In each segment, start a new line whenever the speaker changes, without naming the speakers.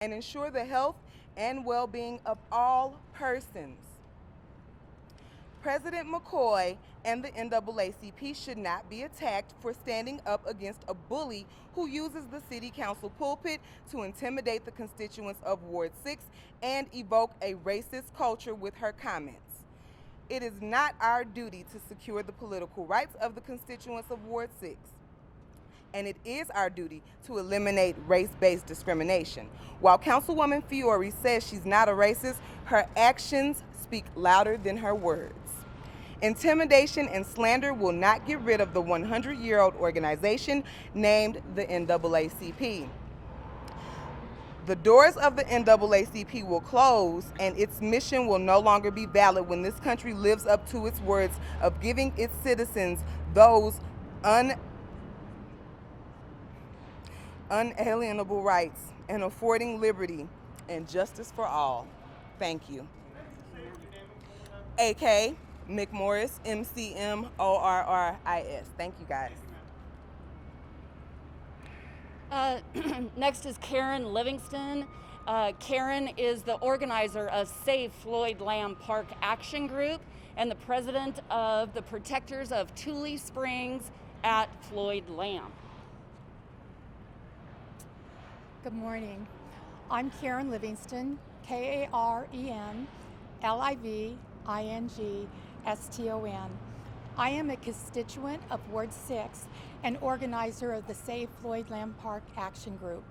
and ensure the health and well-being of all persons. President McCoy and the NAACP should not be attacked for standing up against a bully who uses the City Council pulpit to intimidate the constituents of Ward 6 and evoke a racist culture with her comments. It is not our duty to secure the political rights of the constituents of Ward 6. And it is our duty to eliminate race-based discrimination. While Councilwoman Fiore says she's not a racist, her actions speak louder than her words. Intimidation and slander will not get rid of the 100-year-old organization named the NAACP. The doors of the NAACP will close, and its mission will no longer be valid when this country lives up to its words of giving its citizens those unalienable rights and affording liberty and justice for all. Thank you. AK McMorris, MCMORRIS. Thank you, guys.
Next is Karen Livingston. Karen is the organizer of Save Floyd Lamb Park Action Group and the president of the Protectors of Tule Springs at Floyd Lamb.
Good morning. I'm Karen Livingston, KarenLivingston. I am a constituent of Ward 6 and organizer of the Save Floyd Lamb Park Action Group.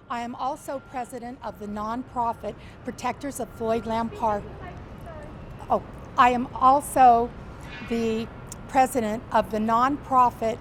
I am also president of the nonprofit Protectors of Floyd Lamb Park. I am also the president of the nonprofit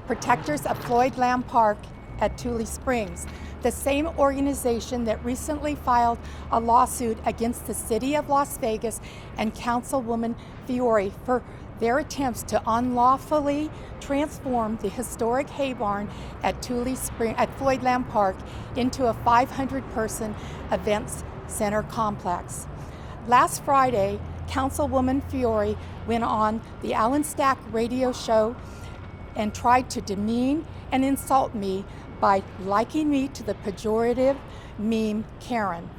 Protectors of Floyd Lamb Park at Tule Springs, the same organization that recently filed a lawsuit against the City of Las Vegas and Councilwoman Fiore for their attempts to unlawfully transform the historic hay barn at Floyd Lamb Park into a 500-person events center complex. Last Friday, Councilwoman Fiore went on the Alan Stack radio show and tried to demean and insult me by liking me to the pejorative meme Karen.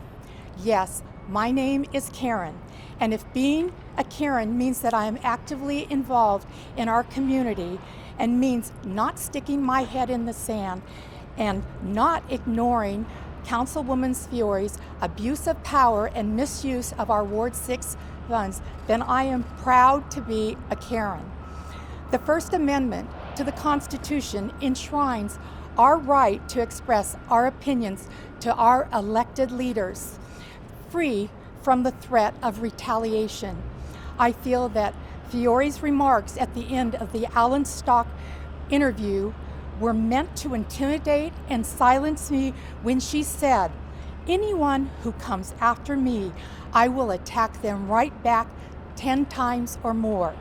Yes, my name is Karen, and if being a Karen means that I am actively involved in our community and means not sticking my head in the sand and not ignoring Councilwoman Fiore's abuse of power and misuse of our Ward 6 funds, then I am proud to be a Karen. The First Amendment to the Constitution enshrines our right to express our opinions to our elected leaders, free from the threat of retaliation. I feel that Fiore's remarks at the end of the Alan Stock interview were meant to intimidate and silence me when she said, "Anyone who comes after me, I will attack them right back 10 times or more."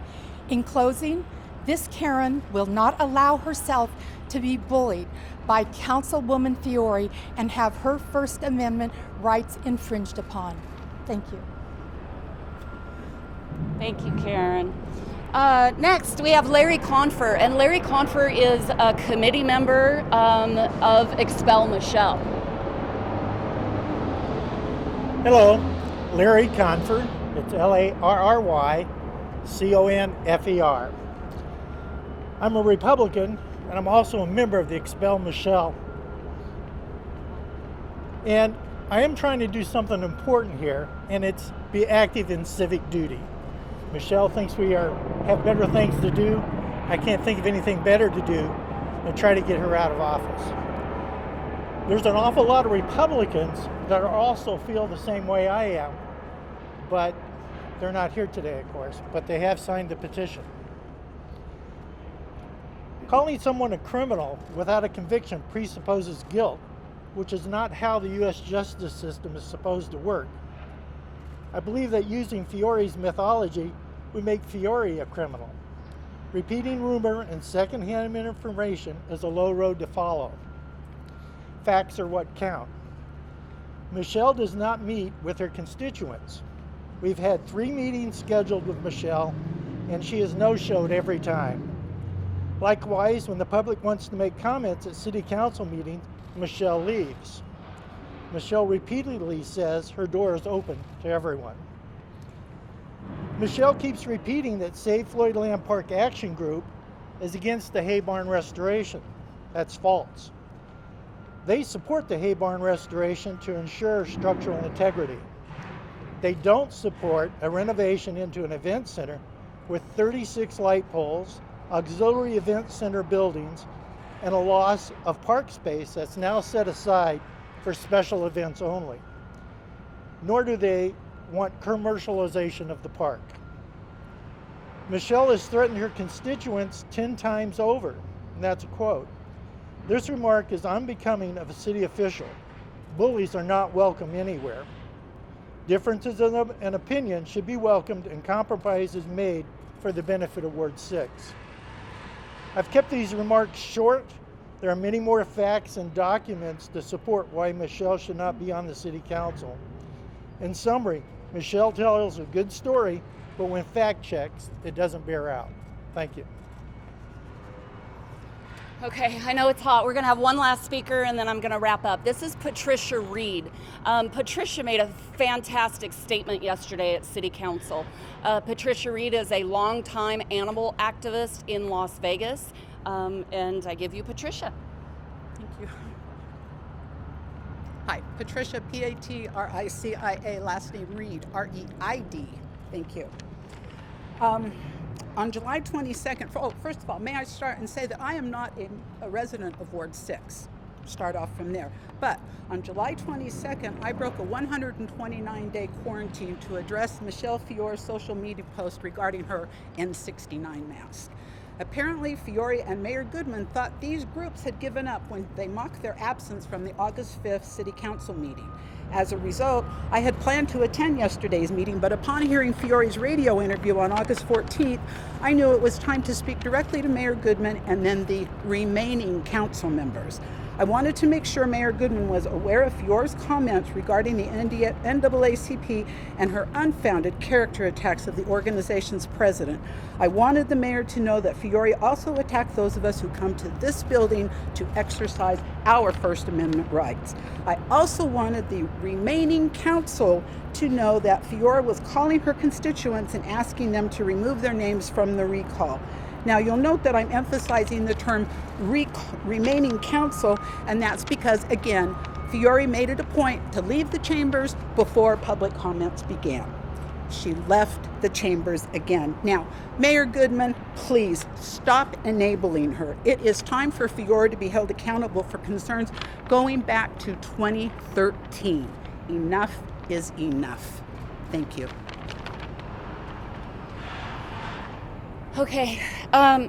In closing, this Karen will not allow herself to be bullied by Councilwoman Fiore and have her First Amendment rights infringed upon. Thank you.
Thank you, Karen. Next, we have Larry Confer, and Larry Confer is a committee member of Expel Michele.
Hello, Larry Confer. It's LARRYCONFER. I'm a Republican, and I'm also a member of the Expel Michele. And I am trying to do something important here, and it's be active in civic duty. Michele thinks we have better things to do. I can't think of anything better to do than try to get her out of office. There's an awful lot of Republicans that also feel the same way I am, but they're not here today, of course, but they have signed the petition. Calling someone a criminal without a conviction presupposes guilt, which is not how the U.S. justice system is supposed to work. I believe that using Fiore's mythology would make Fiore a criminal. Repeating rumor and secondhand information is a low road to follow. Facts are what count. Michele does not meet with her constituents. We've had 3 meetings scheduled with Michele, and she has no-showed every time. Likewise, when the public wants to make comments at city council meetings, Michele leaves. Michele repeatedly says her door is open to everyone. Michele keeps repeating that Save Floyd Lamb Park Action Group is against the hay barn restoration. That's false. They support the hay barn restoration to ensure structural integrity. They don't support a renovation into an event center with 36 light poles, auxiliary event center buildings, and a loss of park space that's now set aside for special events only. Nor do they want commercialization of the park. Michele has threatened her constituents 10 times over, and that's a quote. This remark is unbecoming of a city official. Bullies are not welcome anywhere. Differences in opinion should be welcomed and compromises made for the benefit of Ward 6. I've kept these remarks short. There are many more facts and documents to support why Michele should not be on the City Council. In summary, Michele tells a good story, but when fact checks, it doesn't bear out. Thank you.
Okay, I know it's hot. We're going to have one last speaker and then I'm going to wrap up. This is Patricia Reed. Patricia made a fantastic statement yesterday at City Council. Patricia Reed is a longtime animal activist in Las Vegas, and I give you Patricia.
Thank you. Hi, Patricia, P-A-T-R-I-C-I-A, last name Reed, R-E-I-D. Thank you. On July 22nd, first of all, may I start and say that I am not a resident of Ward 6. Start off from there. But on July 22nd, I broke a 129-day quarantine to address Michele Fiore's social media post regarding her N69 mask. Apparently, Fiore and Mayor Goodman thought these groups had given up when they mocked their absence from the August 5th City Council meeting. As a result, I had planned to attend yesterday's meeting, but upon hearing Fiore's radio interview on August 14th, I knew it was time to speak directly to Mayor Goodman and then the remaining council members. I wanted to make sure Mayor Goodman was aware of Fiore's comments regarding the NAACP and her unfounded character attacks of the organization's president. I wanted the mayor to know that Fiore also attacked those of us who come to this building to exercise our First Amendment rights. I also wanted the remaining council to know that Fiore was calling her constituents and asking them to remove their names from the recall. Now, you'll note that I'm emphasizing the term remaining council, and that's because, again, Fiore made it a point to leave the chambers before public comments began. She left the chambers again. Now, Mayor Goodman, please stop enabling her. It is time for Fiore to be held accountable for concerns going back to 2013. Enough is enough. Thank you.
Okay,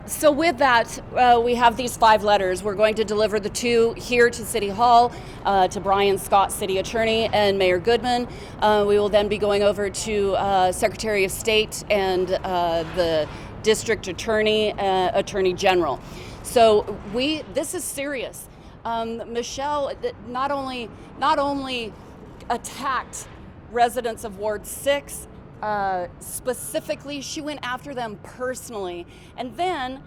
so with that, we have these 5 letters. We're going to deliver the 2 here to City Hall, to Brian Scott, City Attorney, and Mayor Goodman. We will then be going over to Secretary of State and the District Attorney, Attorney General. So this is serious. Michele not only attacked residents of Ward 6, specifically, she went after them personally, and then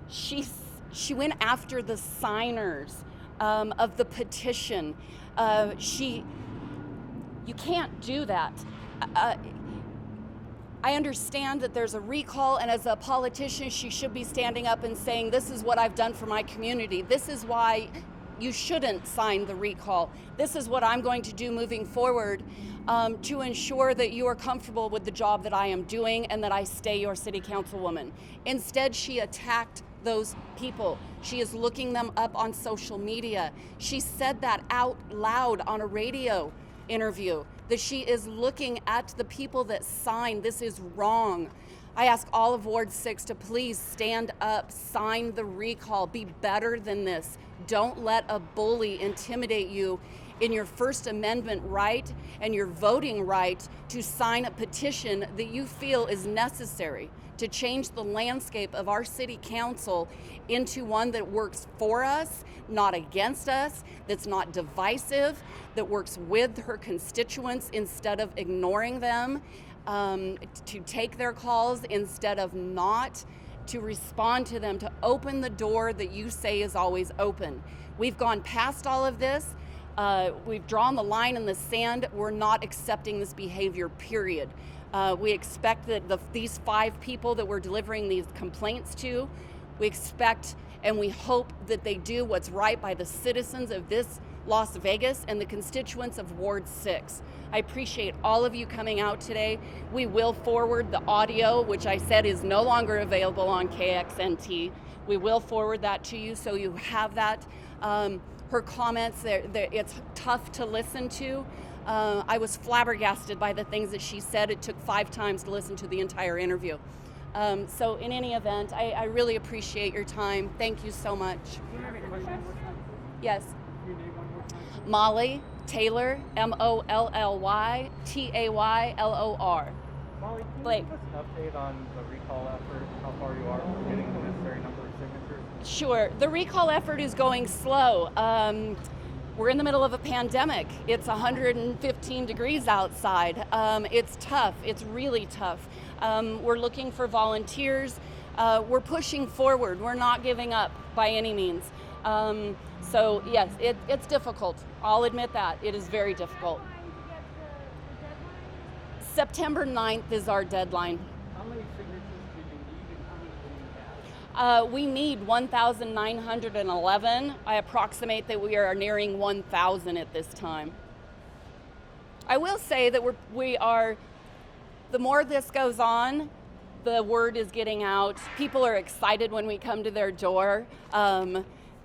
she went after the signers of the petition. You can't do that. I understand that there's a recall, and as a politician, she should be standing up and saying, "This is what I've done for my community. This is why you shouldn't sign the recall. This is what I'm going to do moving forward." To ensure that you are comfortable with the job that I am doing and that I stay your city councilwoman. Instead, she attacked those people. She is looking them up on social media. She said that out loud on a radio interview, that she is looking at the people that signed. This is wrong. I ask all of Ward 6 to please stand up, sign the recall, be better than this. Don't let a bully intimidate you in your First Amendment right and your voting right to sign a petition that you feel is necessary to change the landscape of our city council into one that works for us, not against us, that's not divisive, that works with her constituents instead of ignoring them, to take their calls instead of not, to respond to them, to open the door that you say is always open. We've gone past all of this. We've drawn the line in the sand. We're not accepting this behavior, period. We expect that these 5 people that we're delivering these complaints to, we expect and we hope that they do what's right by the citizens of this Las Vegas and the constituents of Ward 6. I appreciate all of you coming out today. We will forward the audio, which I said is no longer available on KXNT. We will forward that to you so you have that. Her comments, it's tough to listen to. I was flabbergasted by the things that she said. It took 5 times to listen to the entire interview. So in any event, I really appreciate your time. Thank you so much. Yes. Molly Taylor, Molly Taylor.
Molly, can
Blake.
you give us an update on the recall effort, how far you are from getting the necessary number of signatures?
Sure. The recall effort is going slow. We're in the middle of a pandemic. It's 115 degrees outside. It's tough. It's really tough. We're looking for volunteers. We're pushing forward. We're not giving up by any means. So yes, it's difficult. I'll admit that. It is very difficult. September 9th is our deadline.
How many signatures do you need and how many do you have?
We need 1,911. I approximate that we are nearing 1,000 at this time. I will say that we are, the more this goes on, the word is getting out. People are excited when we come to their door.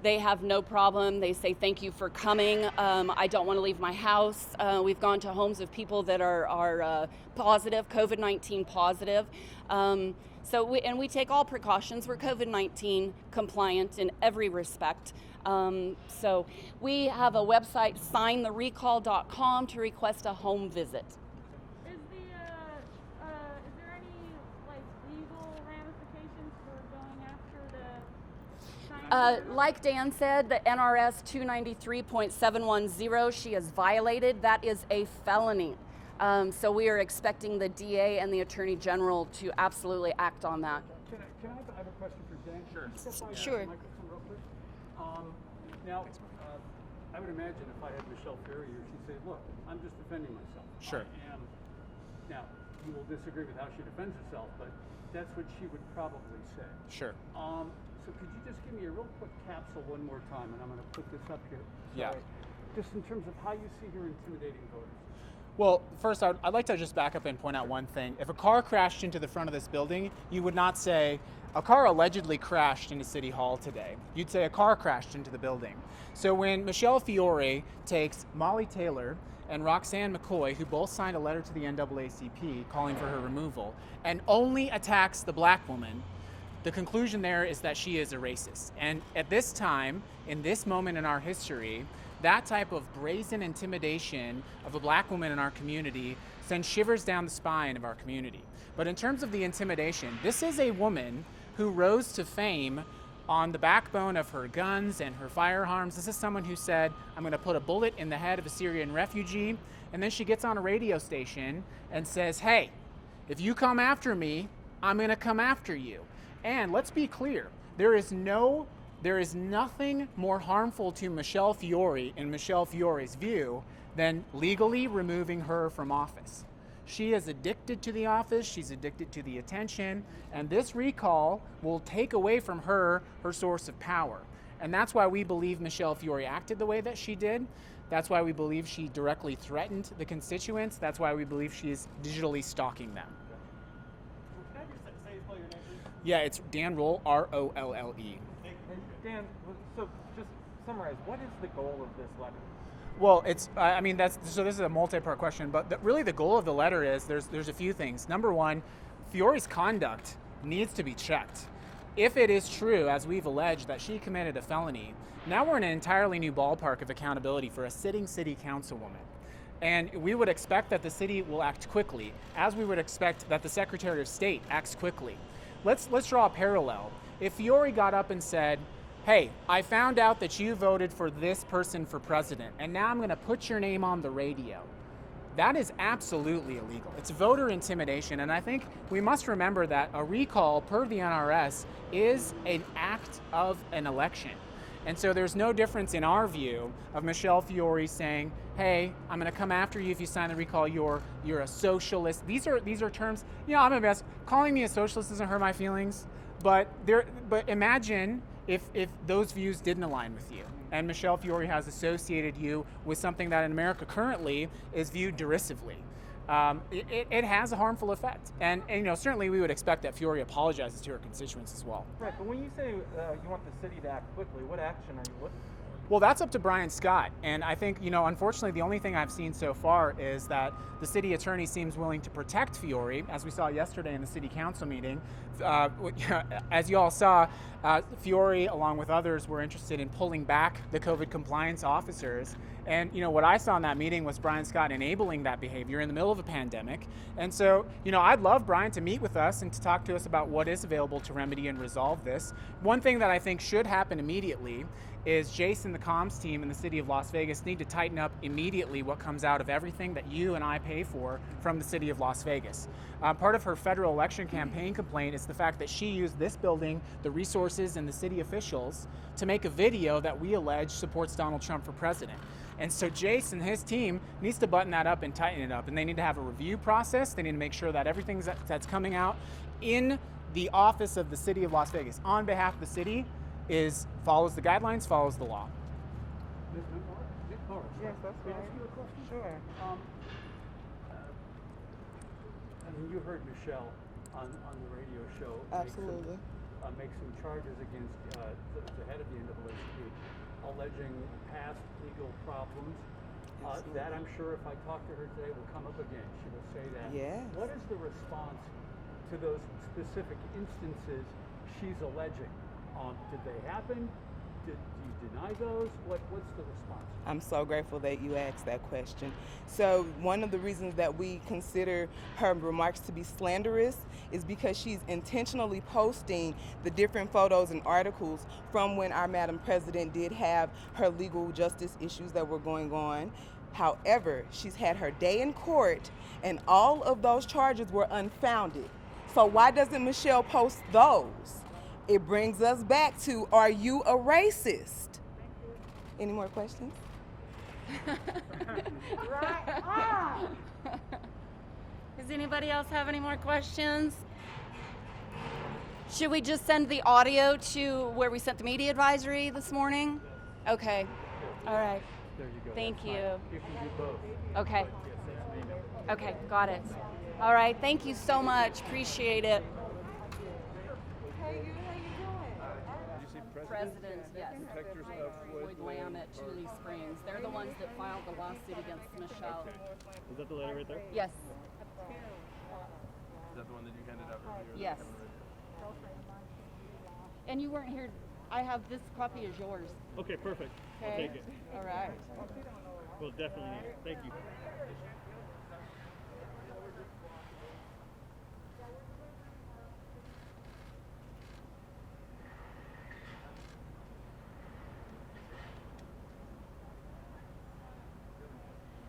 They have no problem. They say, thank you for coming. I don't want to leave my house. We've gone to homes of people that are positive, COVID-19 positive. So we take all precautions. We're COVID-19 compliant in every respect. So we have a website, signtherecall.com, to request a home visit.
Is there any legal ramifications for going after the
Like Dan said, the NRS 293.710, she has violated. That is a felony. So we are expecting the DA and the Attorney General to absolutely act on that.
Can I have a question for Dan? Sure.
Sure.
Microphone real quick. Now, I would imagine if I had Michele Fiore here, she'd say, look, I'm just defending myself.
Sure.
Now, you will disagree with how she defends herself, but that's what she would probably say.
Sure.
So could you just give me a real quick capsule one more time, and I'm going to put this up here.
Yeah.
Just in terms of how you see her intimidating voters.
Well, first, I'd like to just back up and point out one thing. If a car crashed into the front of this building, you would not say, a car allegedly crashed into City Hall today. You'd say a car crashed into the building. So when Michele Fiore takes Molly Taylor and Roxanne McCoy, who both signed a letter to the NAACP calling for her removal, and only attacks the black woman, the conclusion there is that she is a racist. And at this time, in this moment in our history, that type of brazen intimidation of a black woman in our community sends shivers down the spine of our community. But in terms of the intimidation, this is a woman who rose to fame on the backbone of her guns and her firearms. This is someone who said, I'm going to put a bullet in the head of a Syrian refugee. And then she gets on a radio station and says, hey, if you come after me, I'm going to come after you. And let's be clear, there is nothing more harmful to Michele Fiore, in Michele Fiore's view, than legally removing her from office. She is addicted to the office, she's addicted to the attention, and this recall will take away from her her source of power. And that's why we believe Michele Fiore acted the way that she did. That's why we believe she directly threatened the constituents. That's why we believe she is digitally stalking them.
Can I just spell your name, please?
Yeah, it's Dan Rolle, R-O-L-L-E.
And Dan, so just summarize, what is the goal of this letter?
Well, this is a multi-part question, but really the goal of the letter is, there's a few things. Number one, Fiore's conduct needs to be checked. If it is true, as we've alleged, that she committed a felony, now we're in an entirely new ballpark of accountability for a sitting city councilwoman. And we would expect that the city will act quickly, as we would expect that the Secretary of State acts quickly. Let's draw a parallel. If Fiore got up and said, hey, I found out that you voted for this person for president, and now I'm going to put your name on the radio. That is absolutely illegal. It's voter intimidation, and I think we must remember that a recall per the NRS is an act of an election. And so there's no difference in our view of Michele Fiore saying, hey, I'm going to come after you if you sign the recall, you're a socialist. These are terms, I'm a mess. Calling me a socialist doesn't hurt my feelings, but imagine if those views didn't align with you. And Michele Fiore has associated you with something that in America currently is viewed derisively. It has a harmful effect. And certainly we would expect that Fiore apologizes to her constituents as well.
Right, but when you say you want the city to act quickly, what action are you looking for?
Well, that's up to Brian Scott. And I think, unfortunately, the only thing I've seen so far is that the city attorney seems willing to protect Fiore, as we saw yesterday in the city council meeting. As you all saw, Fiore, along with others, were interested in pulling back the COVID compliance officers. And, what I saw in that meeting was Brian Scott enabling that behavior in the middle of a pandemic. And so, I'd love Brian to meet with us and to talk to us about what is available to remedy and resolve this. One thing that I think should happen immediately is Jason, the comms team in the city of Las Vegas, need to tighten up immediately what comes out of everything that you and I pay for from the city of Las Vegas. Part of her federal election campaign complaint is the fact that she used this building, the resources, and the city officials to make a video that we allege supports Donald Trump for president. And so Jason and his team needs to button that up and tighten it up. And they need to have a review process. They need to make sure that everything that's coming out in the office of the city of Las Vegas on behalf of the city follows the guidelines, follows the law.
Ms. Morris,
Yes, that's
may I
right.
ask you a question?
Sure.
You heard Michele on the radio show
Absolutely.
make some charges against the head of the NAACP, alleging past legal problems. That I'm sure if I talk to her today will come up again. She will say that.
Yes.
What is the response to those specific instances she's alleging? Did they happen? Do you deny those? What's the response?
I'm so grateful that you asked that question. So one of the reasons that we consider her remarks to be slanderous is because she's intentionally posting the different photos and articles from when our Madam President did have her legal justice issues that were going on. However, she's had her day in court and all of those charges were unfounded. So why doesn't Michele post those? It brings us back to, are you a racist? Any more questions?
Does anybody else have any more questions? Should we just send the audio to where we sent the media advisory this morning? Okay. All right.
There you go.
Thank
That's
you.
fine. You can do both.
Okay.
But yes, that's an email.
Okay, got it. All right. Thank you so much. Appreciate it. President, yes.
Protectors of
Floyd Lamb at Tully Springs. They're the ones that filed the lawsuit against Michele.
Is that the letter right there?
Yes.
Is that the one that you handed out earlier?
Yes. And you weren't here. I have this copy is yours.
Okay, perfect. I'll
Okay.
take it.
All right.
We'll definitely need it. Thank you.